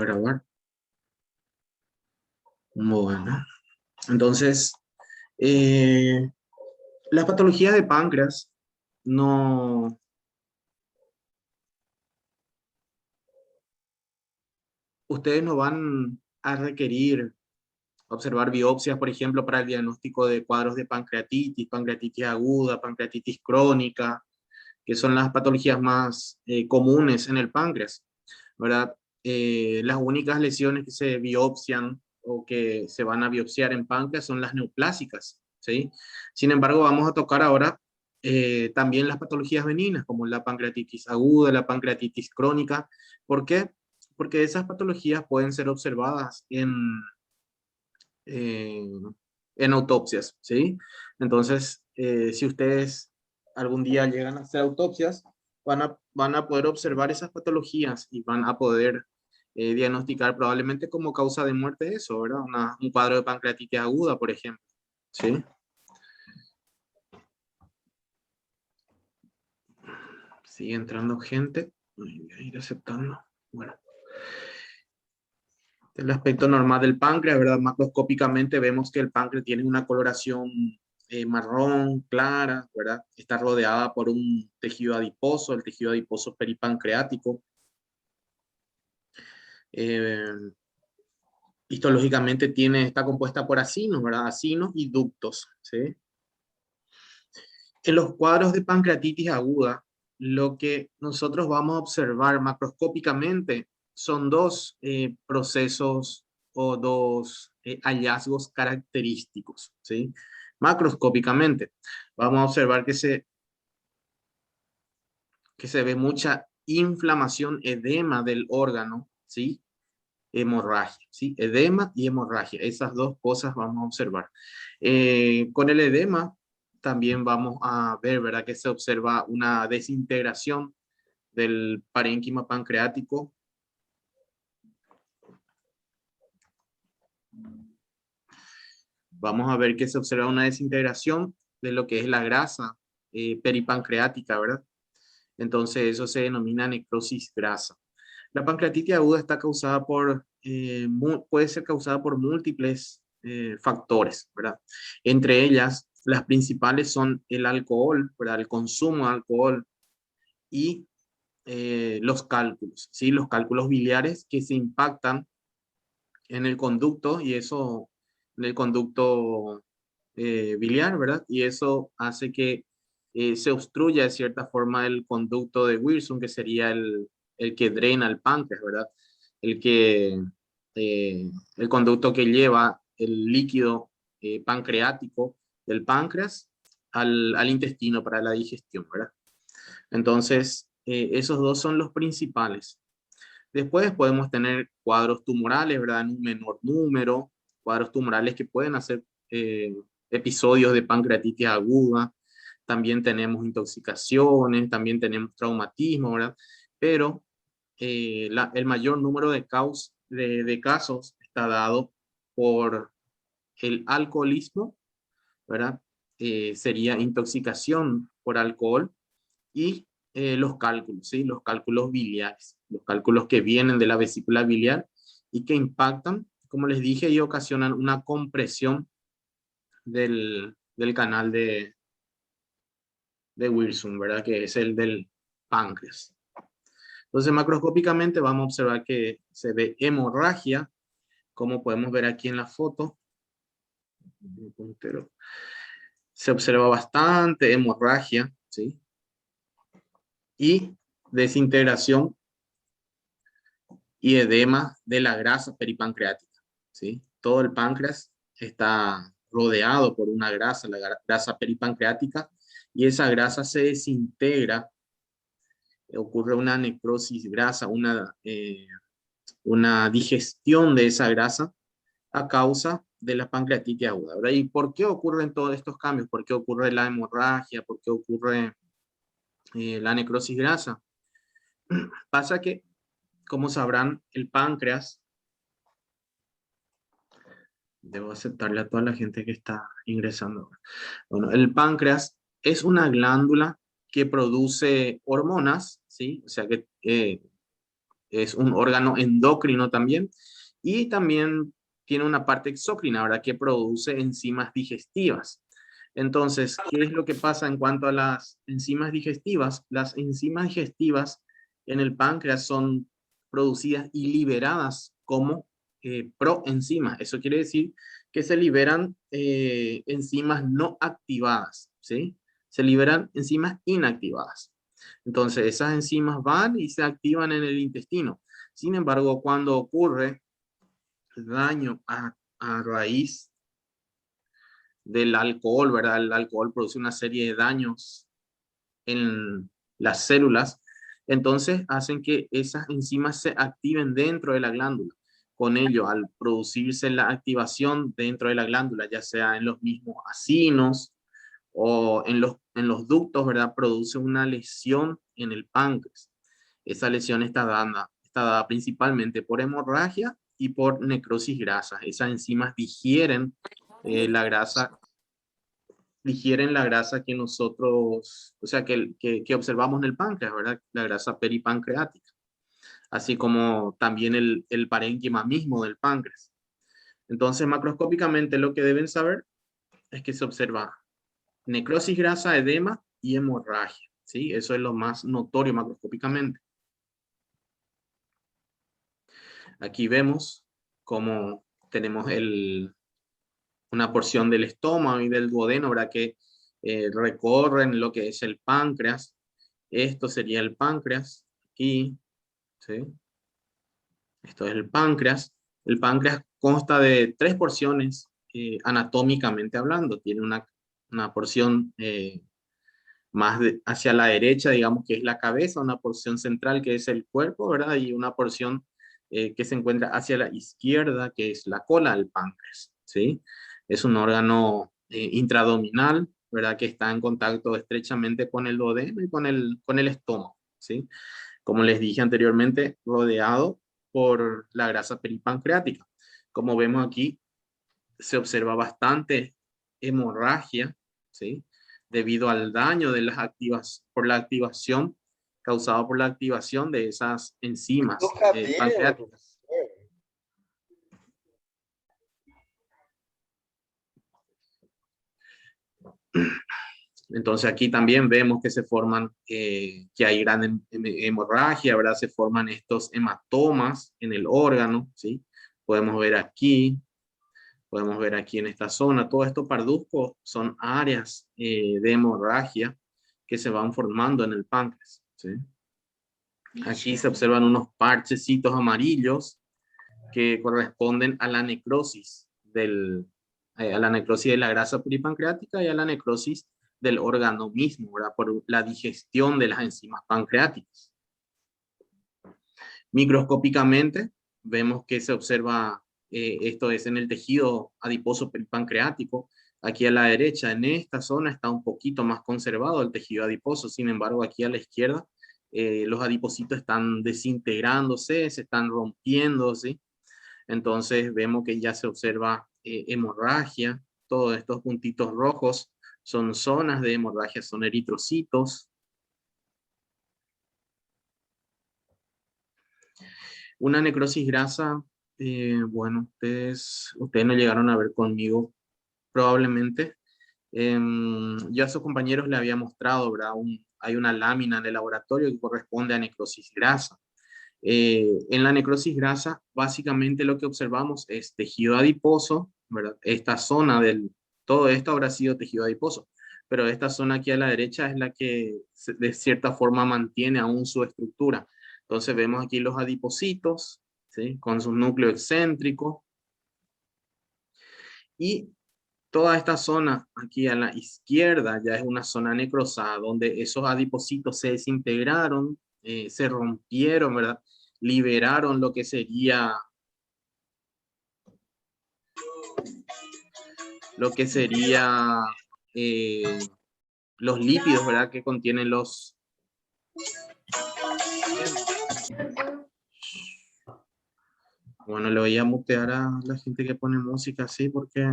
grabar. Bueno, entonces, eh, las patologías de páncreas no, ustedes no van a requerir observar biopsias, por ejemplo, para el diagnóstico de cuadros de pancreatitis, pancreatitis aguda, pancreatitis crónica, que son las patologías más comunes en el páncreas, ¿verdad? Las únicas lesiones que se biopsian o que se van a biopsiar en páncreas son las neoplásicas, ¿sí? Sin embargo, vamos a tocar ahora también las patologías benignas, como la pancreatitis aguda, la pancreatitis crónica. ¿Por qué? Porque esas patologías pueden ser observadas eh, en autopsias, ¿sí? Entonces, si ustedes algún día llegan a hacer autopsias, van a poder observar esas patologías y van a poder diagnosticar probablemente como causa de muerte eso, ¿verdad? Un cuadro de pancreatitis aguda, por ejemplo, ¿sí? Sigue entrando gente, voy a ir aceptando. Bueno, el aspecto normal del páncreas, ¿verdad? Macroscópicamente vemos que el páncreas tiene una coloración marrón, clara, ¿verdad? Está rodeada por un tejido adiposo, el tejido adiposo peripancreático. Eh, Histológicamente está compuesta por acinos, ¿verdad? Acinos y ductos, ¿sí? En los cuadros de pancreatitis aguda, lo que nosotros vamos a observar macroscópicamente son dos procesos o dos hallazgos característicos, ¿sí? Macroscópicamente, vamos a observar que se ve mucha inflamación, edema del órgano, ¿sí? Hemorragia, ¿sí? Edema y hemorragia, esas dos cosas vamos a observar. Con el edema también vamos a ver, ¿verdad? Que se observa una desintegración del parénquima pancreático. Vamos a ver que se observa una desintegración de lo que es la grasa peripancreática, ¿verdad? Entonces eso se denomina necrosis grasa. La pancreatitis aguda está causada puede ser causada por múltiples factores, ¿verdad? Entre ellas, las principales son el alcohol, ¿verdad? El consumo de alcohol y los cálculos, ¿sí? Los cálculos biliares que se impactan en el conducto y eso, en el conducto biliar, ¿verdad? Y eso hace que se obstruya de cierta forma el conducto de Wilson, que sería el que drena el páncreas, ¿verdad? El que, el conducto que lleva el líquido pancreático del páncreas al intestino para la digestión, ¿verdad? Entonces, esos dos son los principales. Después podemos tener cuadros tumorales, ¿verdad? En un menor número, cuadros tumorales que pueden hacer episodios de pancreatitis aguda. También tenemos intoxicaciones, también tenemos traumatismo, ¿verdad? Pero el mayor número de casos está dado por el alcoholismo, ¿verdad? Sería intoxicación por alcohol y los cálculos, ¿sí? Los cálculos biliares, los cálculos que vienen de la vesícula biliar y que impactan, como les dije, y ocasionan una compresión del canal de Wilson, ¿verdad? Que es el del páncreas. Entonces, macroscópicamente vamos a observar que se ve hemorragia, como podemos ver aquí en la foto. Se observa bastante hemorragia, ¿sí? Y desintegración y edema de la grasa peripancreática, ¿sí? Todo el páncreas está rodeado por una grasa, la grasa peripancreática, y esa grasa se desintegra, ocurre una necrosis grasa, una digestión de esa grasa a causa de la pancreatitis aguda, ¿verdad? ¿Y por qué ocurren todos estos cambios? ¿Por qué ocurre la hemorragia? ¿Por qué ocurre la necrosis grasa? Pasa que, como sabrán, el páncreas, debo aceptarle a toda la gente que está ingresando. Bueno, el páncreas es una glándula que produce hormonas, ¿sí? O sea que es un órgano endocrino también, y también tiene una parte exócrina, ¿verdad? Que produce enzimas digestivas. Entonces, ¿qué es lo que pasa en cuanto a las enzimas digestivas? Las enzimas digestivas en el páncreas son producidas y liberadas como proenzimas. Eso quiere decir que se liberan enzimas no activadas, ¿sí? Se liberan enzimas inactivadas. Entonces, esas enzimas van y se activan en el intestino. Sin embargo, cuando ocurre daño a raíz del alcohol, ¿verdad? El alcohol produce una serie de daños en las células, entonces hacen que esas enzimas se activen dentro de la glándula. Con ello, al producirse la activación dentro de la glándula, ya sea en los mismos acinos o en los ductos, ¿verdad? Produce una lesión en el páncreas. Esa lesión está dada principalmente por hemorragia y por necrosis grasa. Esas enzimas la grasa digieren la grasa que nosotros, o sea, que observamos en el páncreas, ¿verdad? La grasa peripancreática, así como también el parénquima mismo del páncreas. Entonces, macroscópicamente lo que deben saber es que se observa necrosis grasa, edema y hemorragia, ¿sí? Eso es lo más notorio macroscópicamente. Aquí vemos cómo tenemos una porción del estómago y del duodeno, ¿verdad? Que recorren lo que es el páncreas. Esto sería el páncreas aquí, ¿sí? Esto es el páncreas. El páncreas consta de tres porciones anatómicamente hablando. Tiene una porción hacia la derecha, digamos que es la cabeza, una porción central que es el cuerpo, ¿verdad? Y una porción que se encuentra hacia la izquierda, que es la cola del páncreas, ¿sí? Es un órgano intraabdominal, ¿verdad? Que está en contacto estrechamente con el duodeno y con el estómago, ¿sí? Como les dije anteriormente, rodeado por la grasa peripancreática. Como vemos aquí, se observa bastante hemorragia, ¿sí? Debido al daño de por la activación, causado por la activación de esas enzimas pancreáticas. Entonces aquí también vemos que se forman, que hay gran hemorragia, ¿verdad? Se forman estos hematomas en el órgano, ¿sí? Podemos ver aquí, podemos ver aquí en esta zona, todo esto parduzco son áreas de hemorragia que se van formando en el páncreas, ¿sí? Aquí se observan unos parchecitos amarillos que corresponden a la necrosis a la necrosis de la grasa peripancreática y a la necrosis del órgano mismo, ¿verdad? Por la digestión de las enzimas pancreáticas. Microscópicamente vemos que se observa, esto es en el tejido adiposo peripancreático. Aquí a la derecha, en esta zona, está un poquito más conservado el tejido adiposo. Sin embargo, aquí a la izquierda, los adipocitos están desintegrándose, se están rompiendo, ¿sí? Entonces vemos que ya se observa hemorragia. Todos estos puntitos rojos son zonas de hemorragia, son eritrocitos. Una necrosis grasa, bueno, ustedes no llegaron a ver conmigo probablemente. Yo a sus compañeros le había mostrado, ¿verdad? Hay una lámina en el laboratorio que corresponde a necrosis grasa. En la necrosis grasa, básicamente lo que observamos es tejido adiposo, ¿verdad? Esta zona todo esto habrá sido tejido adiposo, pero esta zona aquí a la derecha es la que de cierta forma mantiene aún su estructura. Entonces vemos aquí los adipocitos, ¿sí? Con su núcleo excéntrico. Y toda esta zona aquí a la izquierda ya es una zona necrosada, donde esos adipocitos se desintegraron, se rompieron, ¿verdad? Liberaron lo que sería los lípidos, ¿verdad? Que contienen los... Bueno, le voy a mutear a la gente que pone música así porque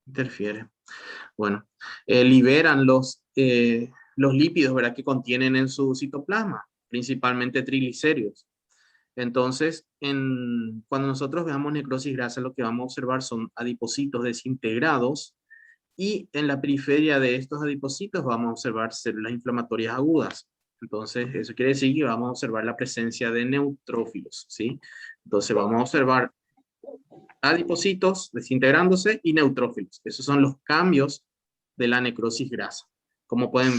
interfiere. Bueno, liberan los lípidos, ¿verdad? Que contienen en su citoplasma, principalmente triglicéridos. Entonces, cuando nosotros veamos necrosis grasa, lo que vamos a observar son adipocitos desintegrados y en la periferia de estos adipocitos vamos a observar células inflamatorias agudas. Entonces, eso quiere decir que vamos a observar la presencia de neutrófilos, ¿sí? Entonces, vamos a observar adipocitos desintegrándose y neutrófilos. Esos son los cambios de la necrosis grasa. Como pueden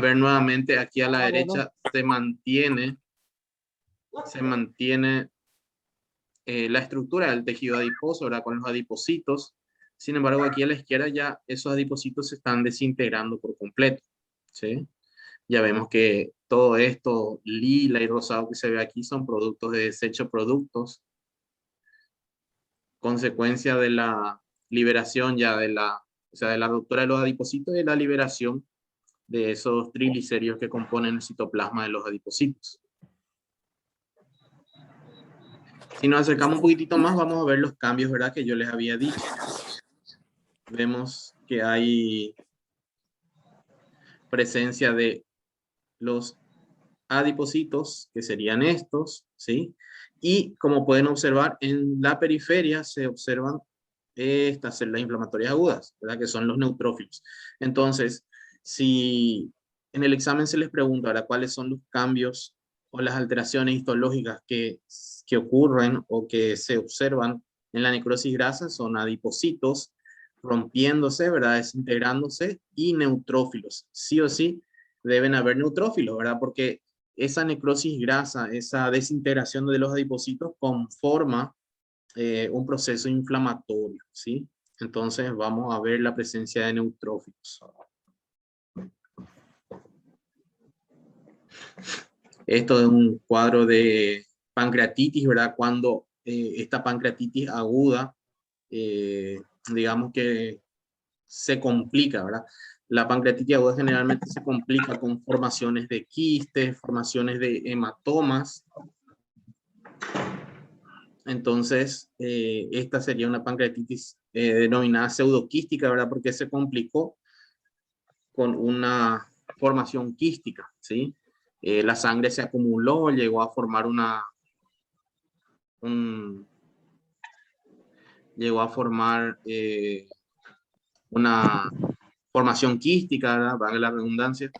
ver, nuevamente aquí a la derecha se mantiene la estructura del tejido adiposo, ¿verdad? Con los adipocitos. Sin embargo, aquí a la izquierda ya esos adipocitos se están desintegrando por completo, ¿sí? Ya vemos que todo esto lila y rosado que se ve aquí son productos de desecho, productos, consecuencia de la liberación ya de la ruptura de los adipocitos y de la liberación de esos triglicéridos que componen el citoplasma de los adipocitos. Si nos acercamos un poquitito más, vamos a ver los cambios, ¿verdad? Que yo les había dicho. Vemos que hay presencia de los adipocitos, que serían estos, ¿sí? Y como pueden observar, en la periferia se observan estas células inflamatorias agudas, ¿verdad? Que son los neutrófilos. Entonces, si en el examen se les pregunta ahora cuáles son los cambios o las alteraciones histológicas que ocurren o que se observan en la necrosis grasa, son adipocitos rompiéndose, ¿verdad? Desintegrándose y neutrófilos. Sí o sí deben haber neutrófilos, ¿verdad? Porque esa necrosis grasa, esa desintegración de los adipocitos conforma un proceso inflamatorio, ¿sí? Entonces vamos a ver la presencia de neutrófilos. Esto es un cuadro de pancreatitis, ¿verdad? Cuando esta pancreatitis aguda, digamos que se complica, ¿verdad? La pancreatitis aguda generalmente se complica con formaciones de quistes, formaciones de hematomas. Entonces, esta sería una pancreatitis denominada pseudoquística, ¿verdad? Porque se complicó con una formación quística, ¿sí? La sangre se acumuló, llegó a formar una formación quística, ¿verdad? Valga la redundancia.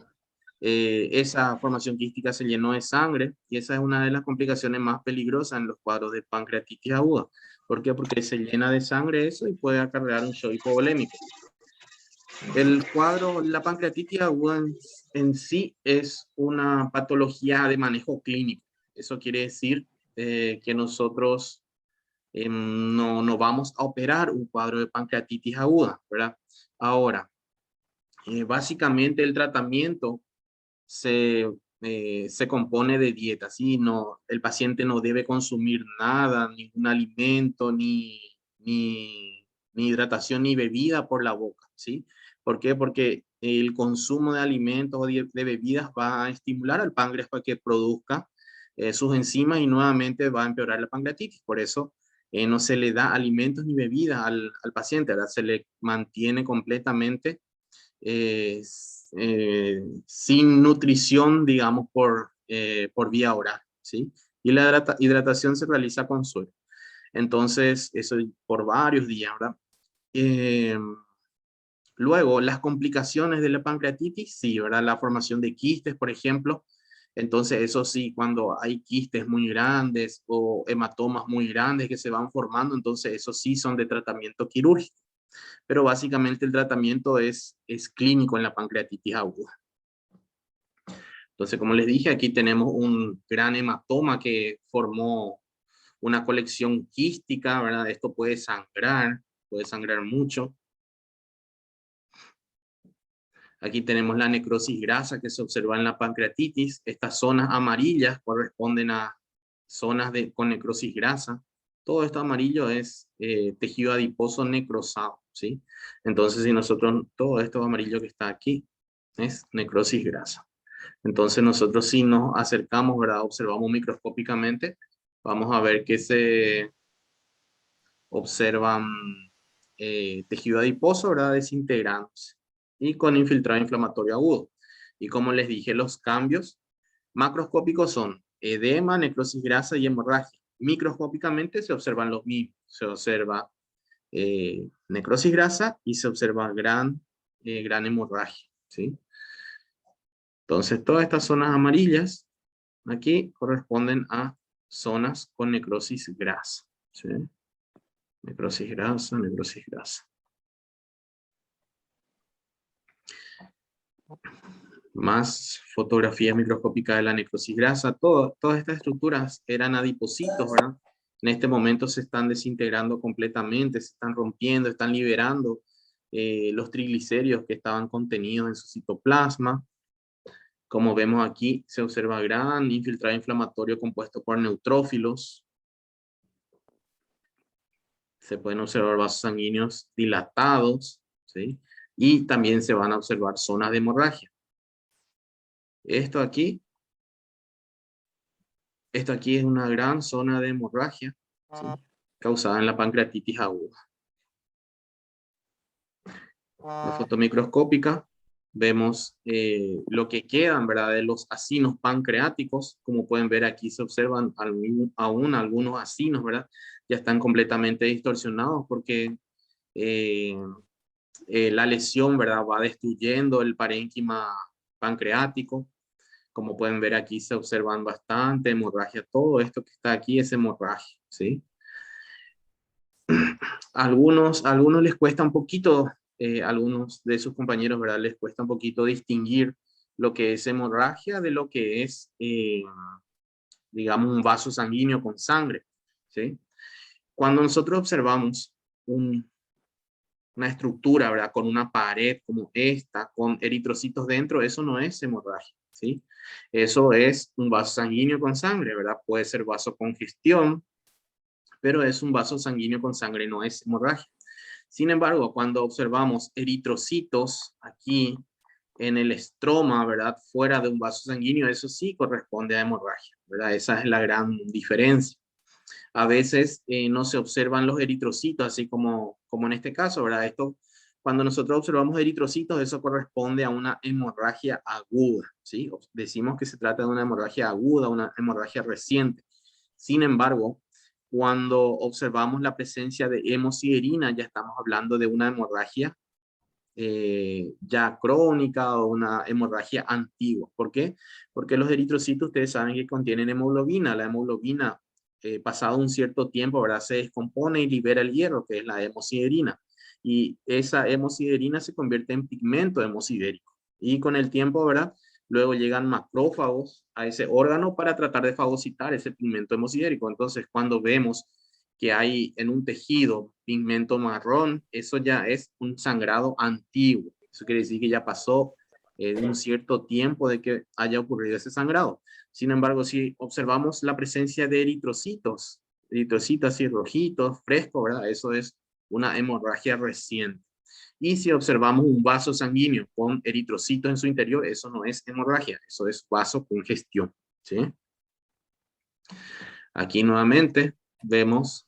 Esa formación quística se llenó de sangre y esa es una de las complicaciones más peligrosas en los cuadros de pancreatitis aguda. ¿Por qué? Porque se llena de sangre eso y puede acarrear un shock hipovolémico. El cuadro, la pancreatitis aguda en sí es una patología de manejo clínico. Eso quiere decir que nosotros no vamos a operar un cuadro de pancreatitis aguda, ¿verdad? Ahora, básicamente el tratamiento se compone de dieta, ¿sí? No, el paciente no debe consumir nada, ningún alimento, ni hidratación, ni bebida por la boca, ¿sí? ¿Por qué? Porque el consumo de alimentos o de bebidas va a estimular al páncreas para que produzca sus enzimas y nuevamente va a empeorar la pancreatitis. Por eso no se le da alimentos ni bebidas al paciente, ¿verdad? Se le mantiene completamente sin nutrición, digamos, por vía oral, ¿sí? Y la hidratación se realiza con suero. Entonces, eso por varios días, ¿verdad? Luego, las complicaciones de la pancreatitis, sí, ¿verdad? La formación de quistes, por ejemplo. Entonces, eso sí, cuando hay quistes muy grandes o hematomas muy grandes que se van formando, entonces eso sí son de tratamiento quirúrgico. Pero básicamente el tratamiento es clínico en la pancreatitis aguda. Entonces, como les dije, aquí tenemos un gran hematoma que formó una colección quística, ¿verdad? Esto puede sangrar mucho. Aquí tenemos la necrosis grasa que se observa en la pancreatitis. Estas zonas amarillas corresponden a zonas con necrosis grasa. Todo esto amarillo es tejido adiposo necrosado, ¿sí? Entonces, si nosotros, todo esto amarillo que está aquí es necrosis grasa. Entonces, nosotros si nos acercamos, ¿verdad? Observamos microscópicamente, vamos a ver que se observan tejido adiposo, ¿verdad? Desintegrándose y con infiltrado inflamatorio agudo. Y como les dije, los cambios Macroscópicos son edema, necrosis grasa y hemorragia. Microscópicamente se observan los mismos. Se observa necrosis grasa y se observa gran hemorragia, ¿sí? Entonces, todas estas zonas amarillas aquí corresponden a zonas con necrosis grasa, ¿sí? Necrosis grasa, necrosis grasa. Más fotografías microscópicas de la necrosis grasa. Todas estas estructuras eran adipocitos, ¿verdad? En este momento se están desintegrando completamente, se están rompiendo, están liberando los triglicéridos que estaban contenidos en su citoplasma. Como vemos aquí, se observa gran infiltrado inflamatorio compuesto por neutrófilos. Se pueden observar vasos sanguíneos dilatados, ¿sí? Y también se van a observar zonas de hemorragia. Esto aquí es una gran zona de hemorragia, ¿sí? Causada en la pancreatitis aguda. La foto microscópica, vemos lo que quedan, ¿verdad? De los acinos pancreáticos. Como pueden ver aquí se observan aún algunos acinos, ¿verdad? Ya están completamente distorsionados porque la lesión, ¿verdad? Va destruyendo el parénquima pancreático. Como pueden ver aquí se observan bastante hemorragia. Todo esto que está aquí es hemorragia, ¿sí? Algunos les cuesta un poquito, algunos de sus compañeros, ¿verdad? Les cuesta un poquito distinguir lo que es hemorragia de lo que es, digamos, un vaso sanguíneo con sangre, ¿sí? Cuando nosotros observamos una estructura, ¿verdad? Con una pared como esta, con eritrocitos dentro, eso no es hemorragia, ¿sí? Eso es un vaso sanguíneo con sangre, ¿verdad? Puede ser vasocongestión, pero es un vaso sanguíneo con sangre, no es hemorragia. Sin embargo, cuando observamos eritrocitos aquí en el estroma, ¿verdad? Fuera de un vaso sanguíneo, eso sí corresponde a hemorragia, ¿verdad? Esa es la gran diferencia. A veces no se observan los eritrocitos, así como en este caso, ¿verdad? Esto, cuando nosotros observamos eritrocitos, eso corresponde a una hemorragia aguda, ¿sí? Decimos que se trata de una hemorragia aguda, una hemorragia reciente. Sin embargo, cuando observamos la presencia de hemosiderina, ya estamos hablando de una hemorragia ya crónica o una hemorragia antigua. ¿Por qué? Porque los eritrocitos, ustedes saben que contienen hemoglobina. La hemoglobina, pasado un cierto tiempo, ¿verdad? Se descompone y libera el hierro, que es la hemosiderina. Y esa hemosiderina se convierte en pigmento hemosidérico. Y con el tiempo, ¿verdad? Luego llegan macrófagos a ese órgano para tratar de fagocitar ese pigmento hemosidérico. Entonces, cuando vemos que hay en un tejido pigmento marrón, eso ya es un sangrado antiguo. Eso quiere decir que ya pasó un cierto tiempo de que haya ocurrido ese sangrado. Sin embargo, si observamos la presencia de eritrocitos así rojitos, frescos, ¿verdad? Eso es una hemorragia reciente. Y si observamos un vaso sanguíneo con eritrocitos en su interior, eso no es hemorragia, eso es vasocongestión, ¿sí? Aquí nuevamente vemos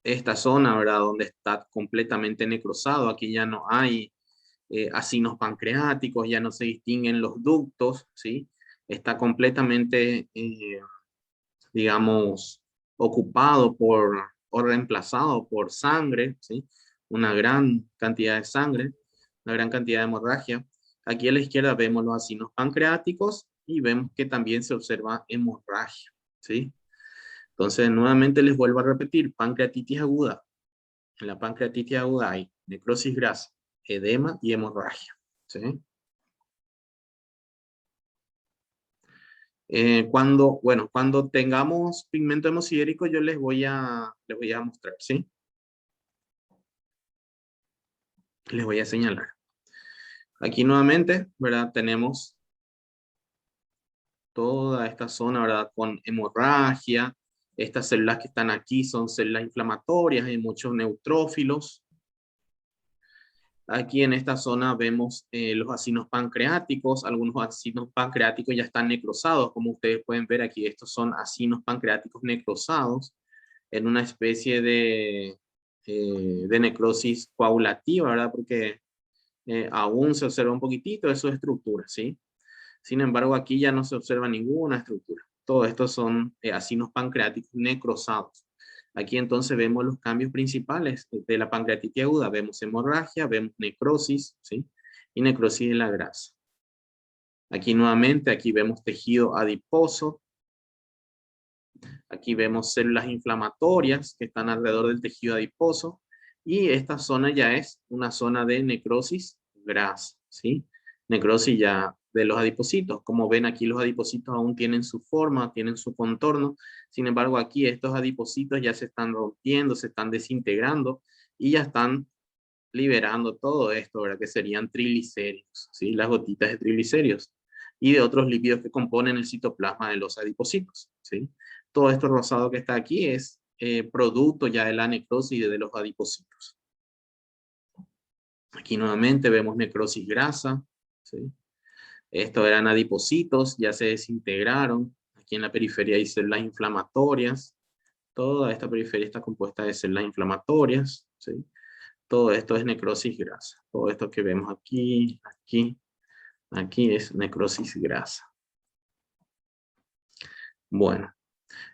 esta zona, ¿verdad? Donde está completamente necrosado. Aquí ya no hay acinos pancreáticos, ya no se distinguen los ductos, ¿sí? Está completamente, digamos, ocupado o reemplazado por sangre, ¿sí? Una gran cantidad de sangre, una gran cantidad de hemorragia. Aquí a la izquierda vemos los acinos pancreáticos y vemos que también se observa hemorragia, ¿sí? Entonces, nuevamente les vuelvo a repetir, pancreatitis aguda. En la pancreatitis aguda hay necrosis grasa, edema y hemorragia, ¿sí? Cuando tengamos pigmento hemosidérico, yo les voy a mostrar, ¿sí? Les voy a señalar. Aquí nuevamente, ¿verdad? Tenemos toda esta zona, ¿verdad? Con hemorragia. Estas células que están aquí son células inflamatorias, hay muchos neutrófilos. Aquí en esta zona vemos los acinos pancreáticos. Algunos acinos pancreáticos ya están necrosados. Como ustedes pueden ver aquí, estos son acinos pancreáticos necrosados en una especie de necrosis coagulativa, ¿verdad? Porque aún se observa un poquitito de su estructura, ¿sí? Sin embargo, aquí ya no se observa ninguna estructura. Todos estos son acinos pancreáticos necrosados. Aquí entonces vemos los cambios principales de la pancreatitis aguda. Vemos hemorragia, vemos necrosis, ¿sí? Y necrosis de la grasa. Aquí nuevamente, aquí vemos tejido adiposo. Aquí vemos células inflamatorias que están alrededor del tejido adiposo. Y esta zona ya es una zona de necrosis grasa, ¿sí? Necrosis ya de los adipocitos. Como ven aquí los adipocitos aún tienen su forma, tienen su contorno. Sin embargo aquí estos adipocitos ya se están rompiendo, se están desintegrando y ya están liberando todo esto, ¿verdad? Que serían triglicéridos, ¿sí? Las gotitas de triglicéridos y de otros lípidos que componen el citoplasma de los adipocitos, ¿sí? Todo esto rosado que está aquí es producto ya de la necrosis de los adipocitos. Aquí nuevamente vemos necrosis grasa, ¿sí? Estos eran adipocitos, ya se desintegraron. Aquí en la periferia hay células inflamatorias. Toda esta periferia está compuesta de células inflamatorias, ¿sí? Todo esto es necrosis grasa. Todo esto que vemos aquí, aquí es necrosis grasa. Bueno,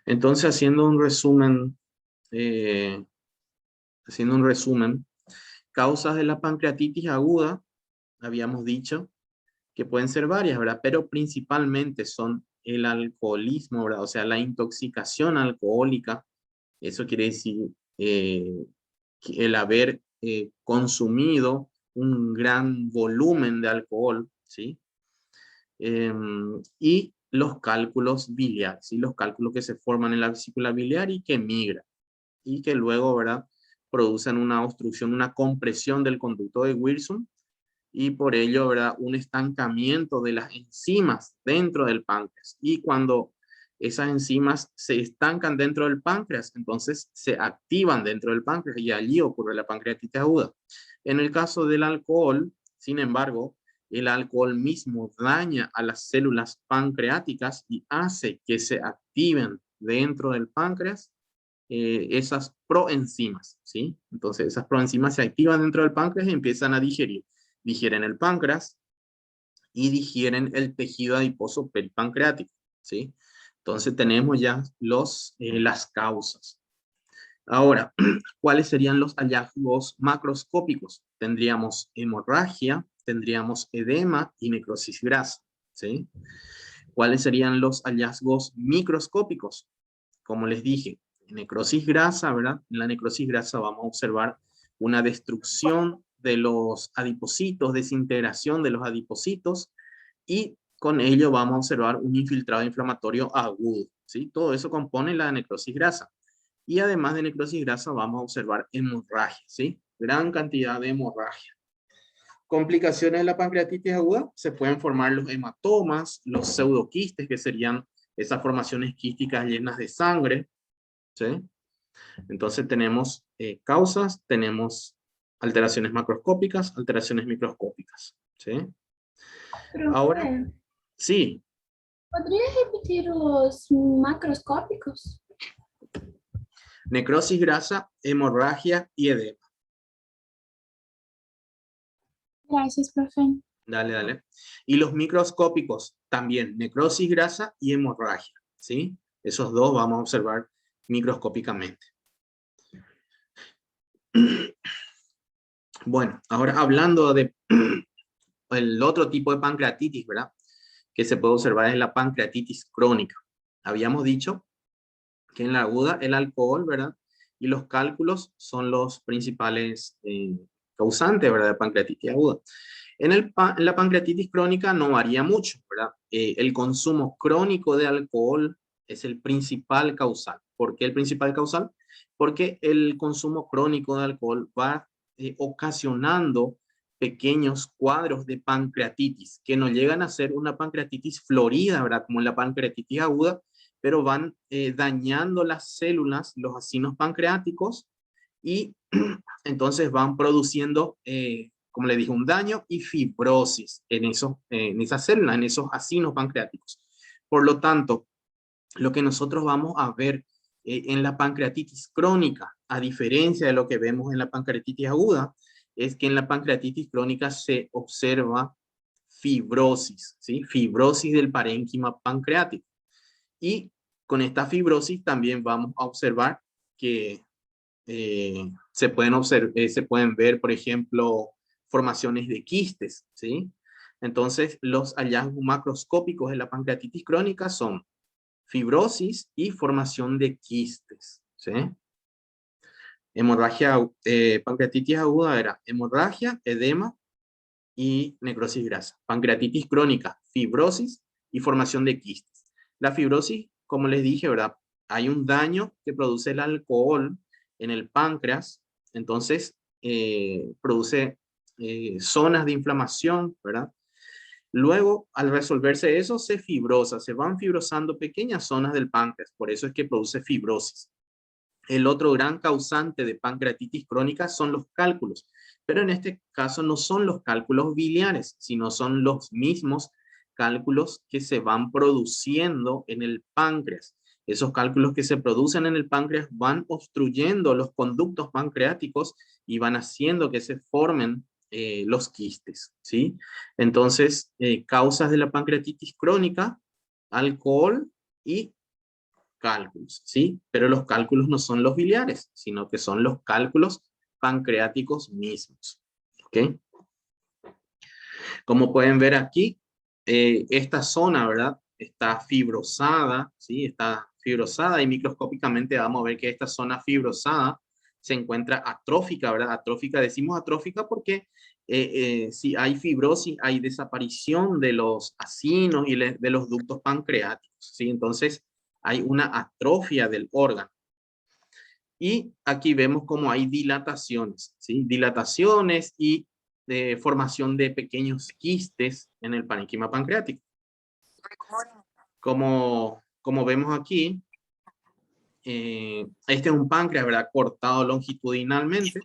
entonces haciendo un resumen, causas de la pancreatitis aguda, habíamos dicho que pueden ser varias, ¿verdad? Pero principalmente son el alcoholismo, ¿verdad? O sea, la intoxicación alcohólica. Eso quiere decir que el haber consumido un gran volumen de alcohol, ¿sí? Y los cálculos biliares, ¿sí? Los cálculos que se forman en la vesícula biliar y que migran, y que luego, ¿verdad?, producen una obstrucción, una compresión del conducto de Wilson, y por ello, ¿verdad?, un estancamiento de las enzimas dentro del páncreas. Y cuando esas enzimas se estancan dentro del páncreas, entonces se activan dentro del páncreas y allí ocurre la pancreatitis aguda. En el caso del alcohol, sin embargo, el alcohol mismo daña a las células pancreáticas y hace que se activen dentro del páncreas esas proenzimas, ¿sí? Entonces esas proenzimas se activan dentro del páncreas y empiezan a digerir. Digieren el páncreas y digieren el tejido adiposo peripancreático, ¿sí? Entonces tenemos ya las causas. Ahora, ¿cuáles serían los hallazgos macroscópicos? Tendríamos hemorragia, tendríamos edema y necrosis grasa, ¿sí? ¿Cuáles serían los hallazgos microscópicos? Como les dije, necrosis grasa, ¿verdad? En la necrosis grasa vamos a observar una destrucción de los adipocitos, desintegración de los adipocitos, y con ello vamos a observar un infiltrado inflamatorio agudo, ¿sí? Todo eso compone la necrosis grasa. Y además de necrosis grasa vamos a observar hemorragia, ¿sí? Gran cantidad de hemorragia. Complicaciones de la pancreatitis aguda, se pueden formar los hematomas, los pseudoquistes, que serían esas formaciones quísticas llenas de sangre, ¿sí? Entonces tenemos causas, tenemos alteraciones macroscópicas, alteraciones microscópicas, ¿sí? Ahora, Profe, sí, ¿podría repetir los macroscópicos? necrosis grasa, hemorragia y edema. Gracias, profe. Dale, dale. Y los microscópicos también, necrosis grasa y hemorragia, ¿sí? Esos dos vamos a observar microscópicamente. Bueno, ahora hablando de el otro tipo de pancreatitis, ¿verdad?, que se puede observar es la pancreatitis crónica. Habíamos dicho que en la aguda el alcohol, ¿verdad?, y los cálculos son los principales causantes, ¿verdad?, de pancreatitis aguda. En la pancreatitis crónica no varía mucho, ¿verdad? El consumo crónico de alcohol es el principal causal. ¿Por qué el principal causal? Porque el consumo crónico de alcohol va ocasionando pequeños cuadros de pancreatitis que no llegan a ser una pancreatitis florida, ¿verdad?, como en la pancreatitis aguda, pero van dañando las células, los acinos pancreáticos, y entonces van produciendo, como le dije, un daño y fibrosis en esas células, en esos acinos pancreáticos. Por lo tanto, lo que nosotros vamos a ver en la pancreatitis crónica, a diferencia de lo que vemos en la pancreatitis aguda, es que en la pancreatitis crónica se observa fibrosis, ¿sí? Fibrosis del parénquima pancreático. Y con esta fibrosis también vamos a observar que se pueden ver, por ejemplo, formaciones de quistes, ¿sí? Entonces, los hallazgos macroscópicos de la pancreatitis crónica son fibrosis y formación de quistes, ¿sí? Hemorragia, pancreatitis aguda era hemorragia, edema y necrosis grasa. Pancreatitis crónica, fibrosis y formación de quistes. La fibrosis, como les dije, ¿verdad? Hay un daño que produce el alcohol en el páncreas, entonces produce zonas de inflamación, ¿verdad? Luego, al resolverse eso, se fibrosa, se van fibrosando pequeñas zonas del páncreas, por eso es que produce fibrosis. El otro gran causante de pancreatitis crónica son los cálculos, pero en este caso no son los cálculos biliares, sino son los mismos cálculos que se van produciendo en el páncreas. Esos cálculos que se producen en el páncreas van obstruyendo los conductos pancreáticos y van haciendo que se formen los quistes, ¿sí? Entonces, causas de la pancreatitis crónica, alcohol y cálculos, ¿sí? Pero los cálculos no son los biliares, sino que son los cálculos pancreáticos mismos, ¿ok? Como pueden ver aquí, esta zona, ¿verdad? Está fibrosada, ¿sí? Está fibrosada y microscópicamente vamos a ver que esta zona fibrosada se encuentra atrófica, ¿verdad? Atrófica, decimos atrófica porque si hay fibrosis, hay desaparición de los acinos y de los ductos pancreáticos, ¿sí? Entonces, hay una atrofia del órgano. Y aquí vemos cómo hay dilataciones, ¿sí? Dilataciones y formación de pequeños quistes en el parénquima pancreático. Como vemos aquí, este es un páncreas, ¿verdad? Cortado longitudinalmente.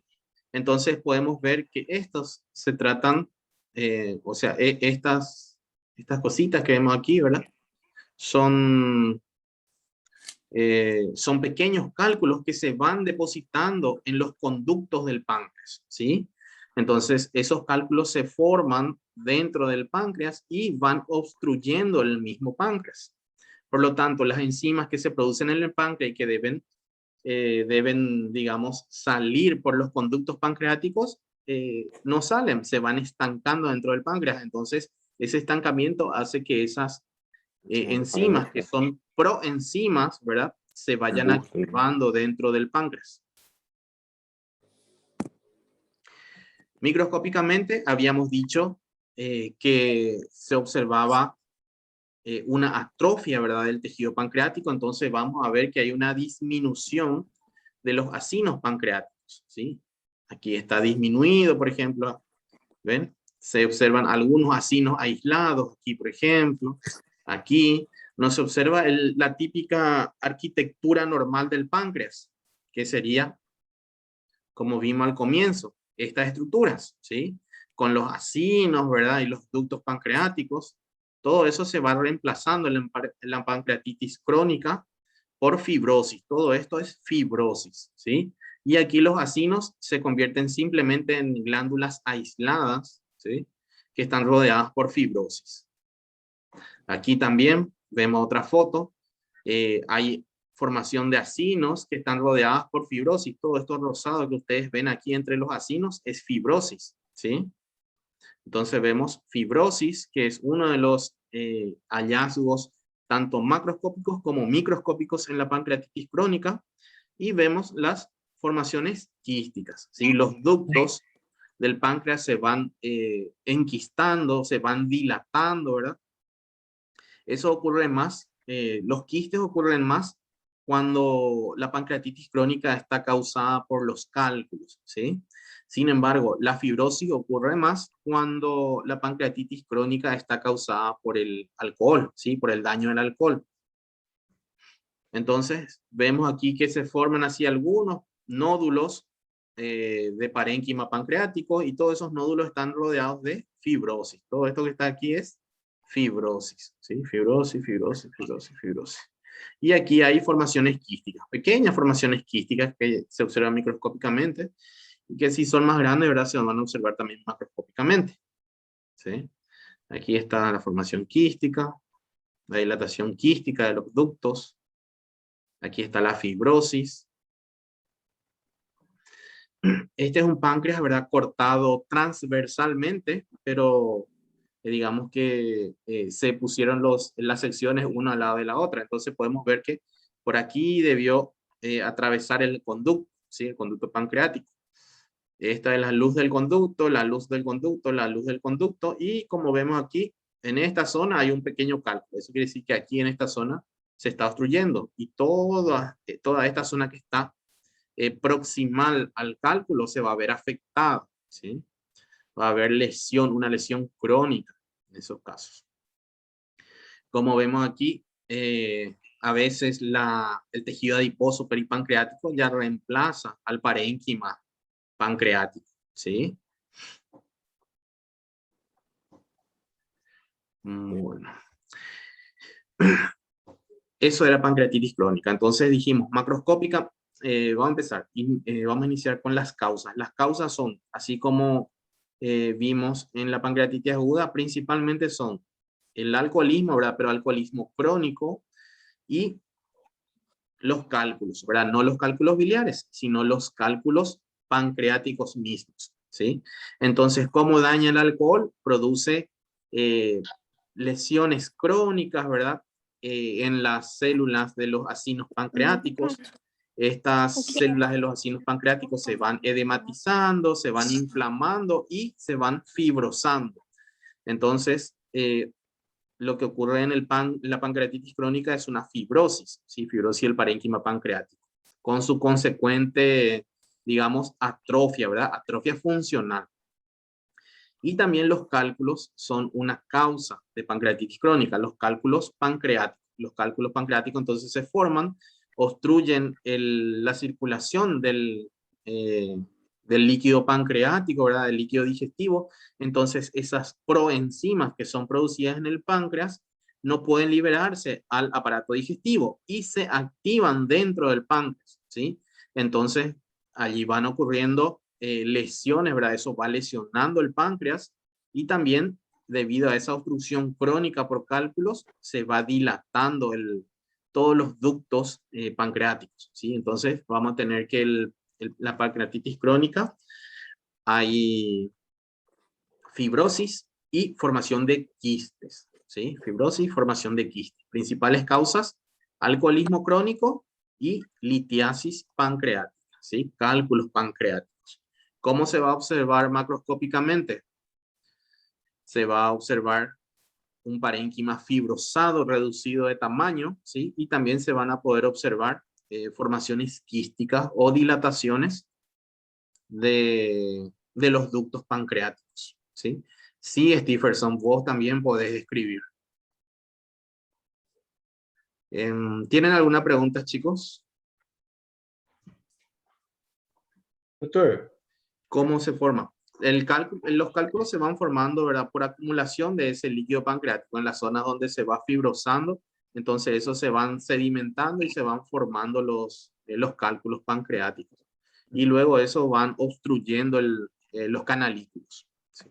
Entonces podemos ver que estos se tratan, o sea, estas cositas que vemos aquí, ¿verdad? Son pequeños cálculos que se van depositando en los conductos del páncreas, ¿sí? Entonces, esos cálculos se forman dentro del páncreas y van obstruyendo el mismo páncreas. Por lo tanto, las enzimas que se producen en el páncreas y que deben, digamos, salir por los conductos pancreáticos, no salen, se van estancando dentro del páncreas. Entonces, ese estancamiento hace que esas enzimas que son proenzimas, ¿verdad? Se vayan activando dentro del páncreas. Microscópicamente habíamos dicho que se observaba una atrofia, ¿verdad? Del tejido pancreático, entonces vamos a ver que hay una disminución de los acinos pancreáticos, ¿sí? Aquí está disminuido, por ejemplo, ¿ven? Se observan algunos acinos aislados, aquí por ejemplo, aquí no se observa la típica arquitectura normal del páncreas, que sería, como vimos al comienzo, estas estructuras, ¿sí? Con los acinos, ¿verdad? Y los ductos pancreáticos, todo eso se va reemplazando en la pancreatitis crónica por fibrosis. Todo esto es fibrosis, ¿sí? Y aquí los acinos se convierten simplemente en glándulas aisladas, ¿sí? Que están rodeadas por fibrosis. Aquí también vemos otra foto. Hay formación de acinos que están rodeadas por fibrosis. Todo esto rosado que ustedes ven aquí entre los acinos es fibrosis, ¿sí? Entonces vemos fibrosis, que es uno de los hallazgos tanto macroscópicos como microscópicos en la pancreatitis crónica, y vemos las formaciones quísticas, ¿sí? Los ductos del páncreas se van enquistando, se van dilatando, ¿verdad? Eso ocurre más, los quistes ocurren más cuando la pancreatitis crónica está causada por los cálculos, ¿sí? Sin embargo, la fibrosis ocurre más cuando la pancreatitis crónica está causada por el alcohol, ¿sí? Por el daño del alcohol. Entonces, vemos aquí que se forman así algunos nódulos de parénquima pancreático y todos esos nódulos están rodeados de fibrosis. Todo esto que está aquí es fibrosis, ¿sí? Fibrosis, fibrosis, fibrosis, fibrosis. Y aquí hay formaciones quísticas, pequeñas formaciones quísticas que se observan microscópicamente y que si son más grandes, ¿verdad? Se van a observar también macroscópicamente, ¿sí? Aquí está la formación quística, la dilatación quística de los ductos. Aquí está la fibrosis. Este es un páncreas, ¿verdad? Cortado transversalmente, pero digamos que se pusieron las secciones una al lado de la otra. Entonces podemos ver que por aquí debió atravesar el conducto, ¿sí? El conducto pancreático. Esta es la luz del conducto, la luz del conducto, la luz del conducto. Y como vemos aquí, en esta zona hay un pequeño cálculo. Eso quiere decir que aquí en esta zona se está obstruyendo. Y toda esta zona que está proximal al cálculo se va a ver afectada, ¿sí? Va a haber lesión, una lesión crónica en esos casos. Como vemos aquí, a veces el tejido adiposo peripancreático ya reemplaza al parénquima pancreático, ¿sí? Bueno. Eso era pancreatitis crónica. Entonces dijimos, macroscópica, vamos a empezar. Vamos a iniciar con las causas. Las causas son, así como vimos en la pancreatitis aguda, principalmente son el alcoholismo, ¿verdad? Pero alcoholismo crónico y los cálculos, ¿verdad? No los cálculos biliares, sino los cálculos pancreáticos mismos, ¿sí? Entonces, ¿cómo daña el alcohol? Produce lesiones crónicas, ¿verdad? En las células de los acinos pancreáticos. Estas células de los acinos pancreáticos se van edematizando, se van inflamando y se van fibrosando. Entonces, lo que ocurre en la pancreatitis crónica es una fibrosis, ¿sí? Fibrosis del parénquima pancreático, con su consecuente, digamos, atrofia, ¿verdad? Atrofia funcional. Y también los cálculos son una causa de pancreatitis crónica, los cálculos pancreáticos. Los cálculos pancreáticos entonces se forman, obstruyen la circulación del líquido pancreático, ¿verdad? Del líquido digestivo. Entonces esas proenzimas que son producidas en el páncreas no pueden liberarse al aparato digestivo y se activan dentro del páncreas, ¿sí? Entonces allí van ocurriendo lesiones, ¿verdad? Eso va lesionando el páncreas y también debido a esa obstrucción crónica por cálculos se va dilatando todos los ductos pancreáticos, ¿sí? Entonces vamos a tener que la pancreatitis crónica hay fibrosis y formación de quistes, ¿sí? Fibrosis y formación de quistes. Principales causas, alcoholismo crónico y litiasis pancreática, ¿sí? Cálculos pancreáticos. ¿Cómo se va a observar macroscópicamente? Se va a observar un parénquima fibrosado, reducido de tamaño, ¿sí? Y también se van a poder observar formaciones quísticas o dilataciones de los ductos pancreáticos, ¿sí? Sí, Stephenson, vos también podés escribir. ¿Tienen alguna pregunta, chicos? Doutor, ¿Cómo se forma? Los cálculos se van formando, ¿verdad? Por acumulación de ese líquido pancreático en las zonas donde se va fibrosando. Entonces, esos se van sedimentando y se van formando los cálculos pancreáticos. Y luego eso van obstruyendo los canalículos. Sí,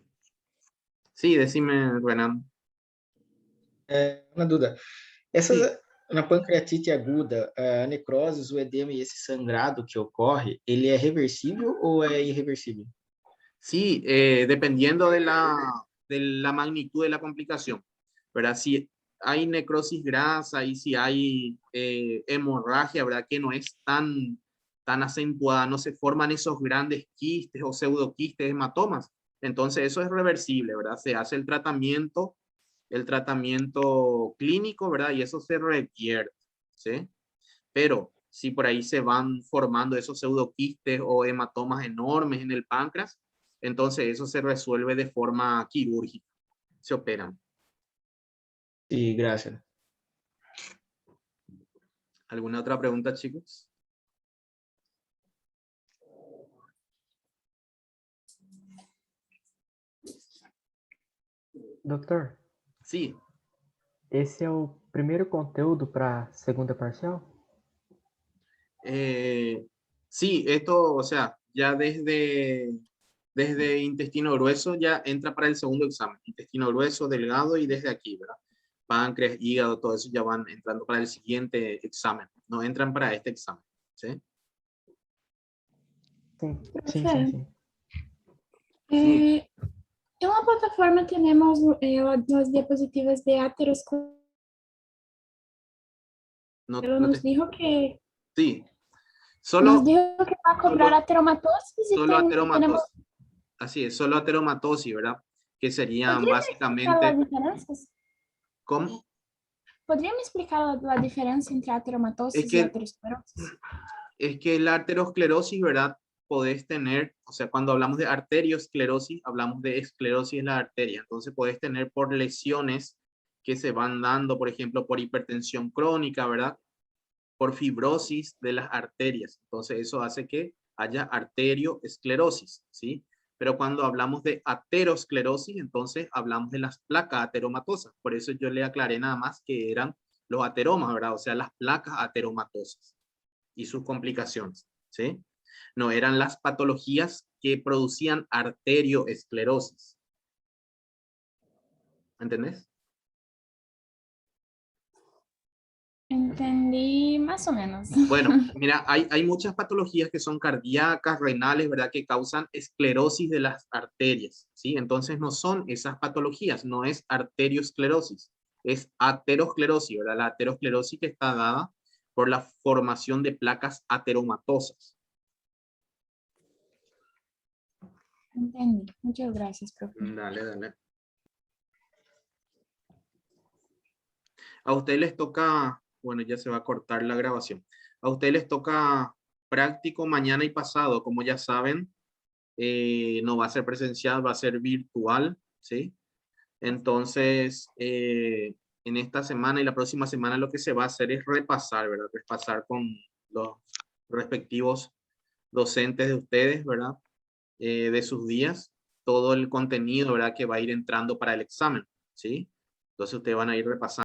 sí, decime, Renan. uma dúvida. Essas, Sí, na pancreatite aguda, a necrose, o edema e esse sangrado que ocorre, ele é reversível ou é irreversível? sí, dependiendo de la magnitud de la complicación, ¿verdad? Si hay necrosis grasa y si hay hemorragia, ¿verdad? Que no es tan acentuada, no se forman esos grandes quistes o pseudoquistes, hematomas, entonces eso es reversible, ¿verdad? Se hace el tratamiento clínico, ¿verdad? Y eso se revierte, ¿sí? Pero si por ahí se van formando esos pseudoquistes o hematomas enormes en el páncreas, entonces eso se resuelve de forma quirúrgica, se operan. Sim, graças. ¿Alguna otra pregunta, chicos? Doutor, Sí, esse é o primeiro conteúdo para segunda parcial? sí, esto, o sea, ya Desde intestino grueso ya entra para el segundo examen. Intestino grueso, delgado y desde aquí, ¿verdad? Páncreas, hígado, todo eso ya van entrando para el siguiente examen. No entran para este examen, ¿sí? Sí. Profe, en la plataforma tenemos las diapositivas de aterosclerosis. No, Pero no nos te- dijo que sí, nos solo, dijo que va a cobrar ateromatosis y solo tenemos. ateromatosis. Así es, solo ateromatosis, ¿verdad? Que serían ¿Podría me explicar las básicamente, diferencias? ¿cómo? ¿Podría me explicar la diferencia entre Es ateromatosis y que, aterosclerosis? es que la arteriosclerosis, ¿verdad? Podés tener, o sea, cuando hablamos de arteriosclerosis, hablamos de esclerosis en la arteria. Entonces, podés tener por lesiones que se van dando, por ejemplo, por hipertensión crónica, ¿verdad? Por fibrosis de las arterias. Entonces, eso hace que haya arterioesclerosis, ¿sí? Pero cuando hablamos de aterosclerosis, entonces hablamos de las placas ateromatosas. Por eso yo le aclaré nada más que eran los ateromas, ¿verdad? O sea, las placas ateromatosas y sus complicaciones, ¿sí? No eran las patologías que producían arterioesclerosis. ¿Entendés? Entendí más o menos. Bueno, mira, hay muchas patologías que son cardíacas, renales, ¿verdad? Que causan esclerosis de las arterias, ¿sí? Entonces no son esas patologías, no es arteriosclerosis, es aterosclerosis, ¿verdad? La aterosclerosis que está dada por la formación de placas ateromatosas. Entendí. Muchas gracias, profe. Dale, dale. A ustedes les toca, bueno, ya se va a cortar la grabación. A ustedes les toca práctico mañana y pasado, como ya saben, no va a ser presencial, va a ser virtual, ¿sí? Entonces, en esta semana y la próxima semana lo que se va a hacer es repasar, ¿verdad? Repasar con los respectivos docentes de ustedes, ¿verdad? De sus días, todo el contenido, ¿verdad? Que va a ir entrando para el examen, ¿sí? Entonces ustedes van a ir repasando.